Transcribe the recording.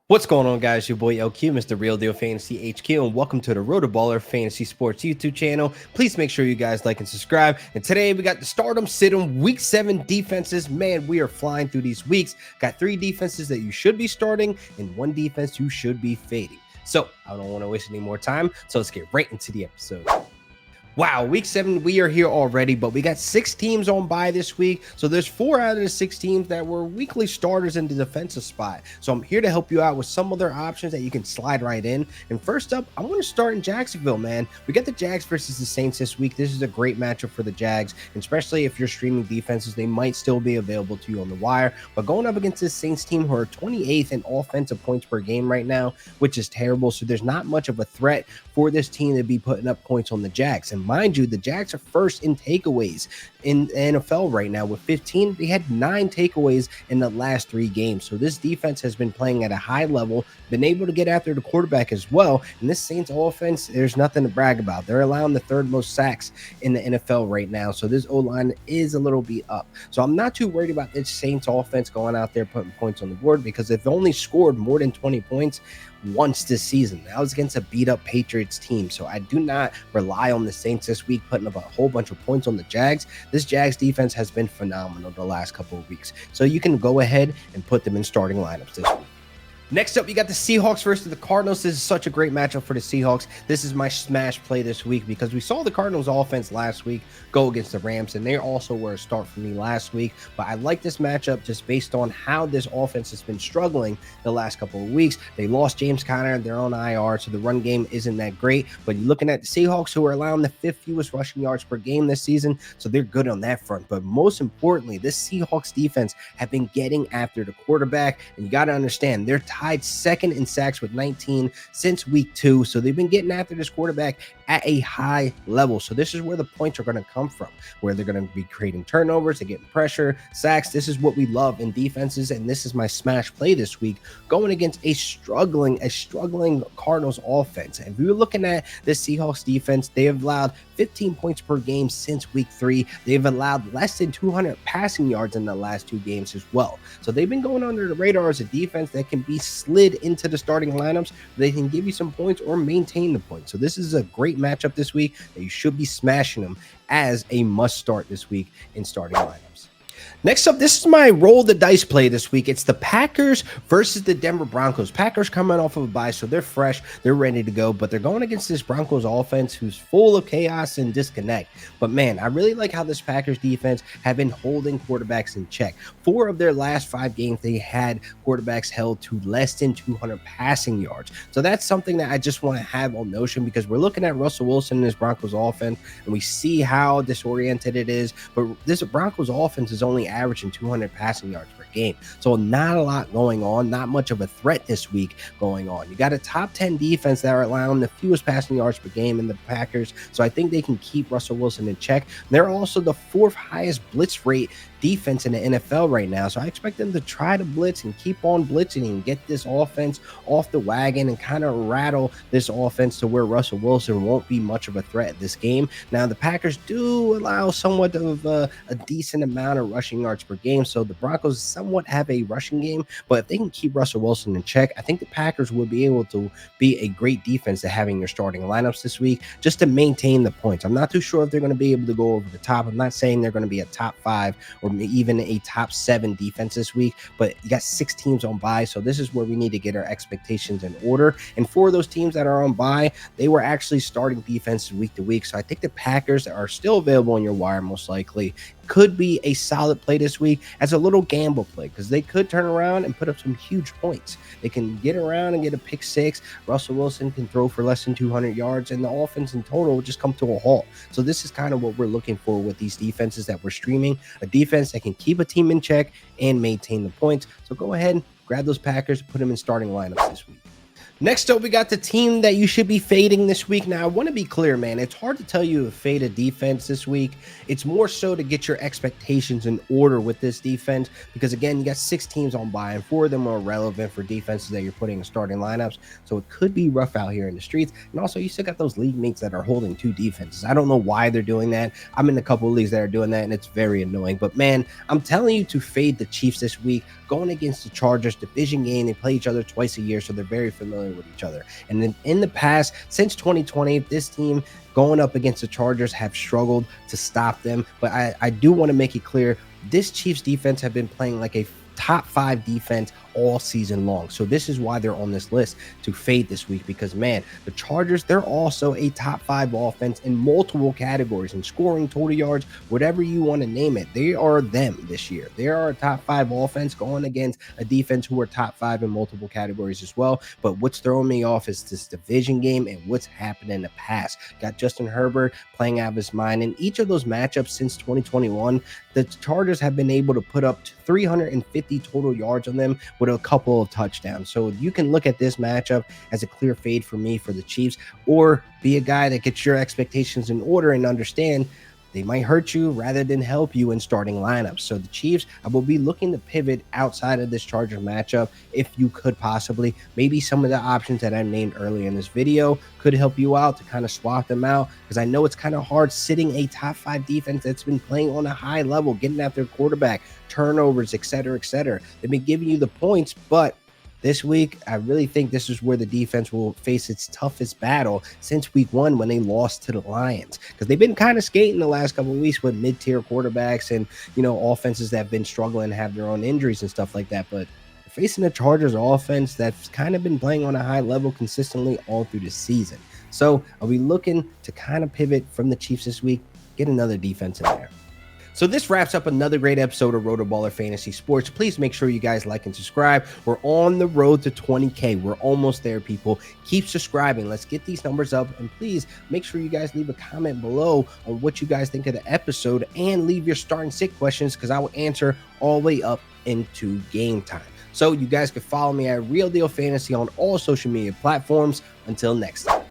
What's going on, guys? Your boy LQ, Mr. Real Deal Fantasy HQ, and welcome to the RotoBaller Fantasy Sports YouTube channel. Please make sure you guys like and subscribe. And today we got the Stardom Sit-em Week 7 defenses. Man, we are flying through these weeks. Got 3 defenses that you should be starting and 1 defense you should be fading. So I don't want to waste any more time. So let's get right into the episode. Wow, week 7, we are here already, but we got 6 teams on bye this week. So there's 4 out of the 6 teams that were weekly starters in the defensive spot. So I'm here to help you out with some other options that you can slide right in. And first up, I want to start in Jacksonville, man. We got the Jags versus the Saints this week. This is a great matchup for the Jags, and especially if you're streaming defenses, they might still be available to you on the wire. But going up against this Saints team who are 28th in offensive points per game right now, which is terrible. So there's not much of a threat for this team to be putting up points on the Jags. And mind you, the Jags are first in takeaways in the NFL right now with 15. They had 9 takeaways in the last 3 games. So this defense has been playing at a high level, been able to get after the quarterback as well. And this Saints offense, there's nothing to brag about. They're allowing the 3rd most sacks in the NFL right now. So this O-line is a little beat up. So I'm not too worried about this Saints offense going out there putting points on the board, because they've only scored more than 20 points once this season. That was against a beat up Patriots team. So I do not rely on the Saints this week putting up a whole bunch of points on the Jags. This Jags defense has been phenomenal the last couple of weeks. So you can go ahead and put them in starting lineups this week. Next up, you got the Seahawks versus the Cardinals. This is such a great matchup for the Seahawks. This is my smash play this week because we saw the Cardinals offense last week go against the Rams, and they also were a start for me last week. But I like this matchup just based on how this offense has been struggling the last couple of weeks. They lost James Conner, they're on IR, so the run game isn't that great. But you're looking at the Seahawks, who are allowing the 5th fewest rushing yards per game this season, so they're good on that front. But most importantly, this Seahawks defense have been getting after the quarterback, and you got to understand, they're tied 2nd in sacks with 19 since week 2. So they've been getting after this quarterback at a high level. So this is where the points are going to come from, where they're going to be creating turnovers, they're getting pressure, sacks. This is what we love in defenses, and this is my smash play this week, going against a struggling Cardinals offense. And if you're looking at this Seahawks defense, they have allowed 15 points per game since week 3. They've allowed less than 200 passing yards in the last 2 games as well. So they've been going under the radar as a defense that can be slid into the starting lineups. They can give you some points or maintain the points. So this is a great matchup this week that you should be smashing them as a must start this week in starting lineups. Next up, this is my roll the dice play this week. It's the Packers versus the Denver Broncos. Packers coming off of a bye, so they're fresh, they're ready to go, but they're going against this Broncos offense who's full of chaos and disconnect. But man, I really like how this Packers defense have been holding quarterbacks in check. 4 of their last 5 games, they had quarterbacks held to less than 200 passing yards. So that's something that I just want to have on notion, because we're looking at Russell Wilson and his Broncos offense, and we see how disoriented it is. But this Broncos offense is only averaging 200 passing yards per game. So not a lot going on, not much of a threat this week going on. You got a top 10 defense that are allowing the fewest passing yards per game in the Packers. So I think they can keep Russell Wilson in check. They're also the 4th highest blitz rate defense in the NFL right now. So I expect them to try to blitz and keep on blitzing and get this offense off the wagon and kind of rattle this offense to where Russell Wilson won't be much of a threat this game. Now, the Packers do allow somewhat of a decent amount of rushing yards per game. So the Broncos somewhat have a rushing game, but if they can keep Russell Wilson in check, I think the Packers will be able to be a great defense to having your starting lineups this week just to maintain the points. I'm not too sure if they're going to be able to go over the top. I'm not saying they're going to be a top 5 or even a top 7 defense this week, but you got 6 teams on bye, so this is where we need to get our expectations in order. And for those teams that are on bye, they were actually starting defenses week to week, so I think the Packers are still available on your wire most likely could be a solid play this week as a little gamble play, because they could turn around and put up some huge points. They can get around and get a pick 6. Russell Wilson can throw for less than 200 yards, and the offense in total will just come to a halt. So this is kind of what we're looking for with these defenses that we're streaming, a defense that can keep a team in check and maintain the points. So go ahead and grab those Packers, put them in starting lineups this week. Next up, we got the team that you should be fading this week. Now, I want to be clear, man. It's hard to tell you to fade a defense this week. It's more so to get your expectations in order with this defense because, again, you got 6 teams on bye, and 4 of them are relevant for defenses that you're putting in starting lineups. So it could be rough out here in the streets. And also, you still got those league mates that are holding 2 defenses. I don't know why they're doing that. I'm in a couple of leagues that are doing that, and it's very annoying. But, man, I'm telling you to fade the Chiefs this week. Going against the Chargers, division game, they play each other twice a year, so they're very familiar with each other. And then in the past, since 2020, this team going up against the Chargers have struggled to stop them. But I do want to make it clear, this Chiefs defense have been playing like a top 5 defense all season long. So this is why they're on this list to fade this week because, man, the Chargers, they're also a top 5 offense in multiple categories and scoring, total yards, whatever you want to name it. They are them this year. They are a top 5 offense going against a defense who are top 5 in multiple categories as well. But what's throwing me off is this division game and what's happened in the past. Got Justin Herbert playing out of his mind. In each of those matchups since 2021, the Chargers have been able to put up 350 total yards on them with a couple of touchdowns. So you can look at this matchup as a clear fade for me for the Chiefs, or be a guy that gets your expectations in order and understand they might hurt you rather than help you in starting lineups. So the Chiefs, I will be looking to pivot outside of this Chargers matchup if you could possibly. Maybe some of the options that I named earlier in this video could help you out to kind of swap them out, because I know it's kind of hard sitting a top 5 defense that's been playing on a high level, getting at their quarterback, turnovers, etc., etc. They've been giving you the points, but this week, I really think this is where the defense will face its toughest battle since week 1 when they lost to the Lions, because they've been kind of skating the last couple of weeks with mid-tier quarterbacks and, you know, offenses that have been struggling, have their own injuries and stuff like that. But facing the Chargers offense that's kind of been playing on a high level consistently all through the season. So I'll be looking to kind of pivot from the Chiefs this week, get another defense in there. So this wraps up another great episode of RotoBaller Fantasy Sports. Please make sure you guys like and subscribe. We're on the road to 20K. We're almost there, people. Keep subscribing. Let's get these numbers up. And please make sure you guys leave a comment below on what you guys think of the episode and leave your start and sit questions, because I will answer all the way up into game time. So you guys can follow me at Real Deal Fantasy on all social media platforms. Until next time.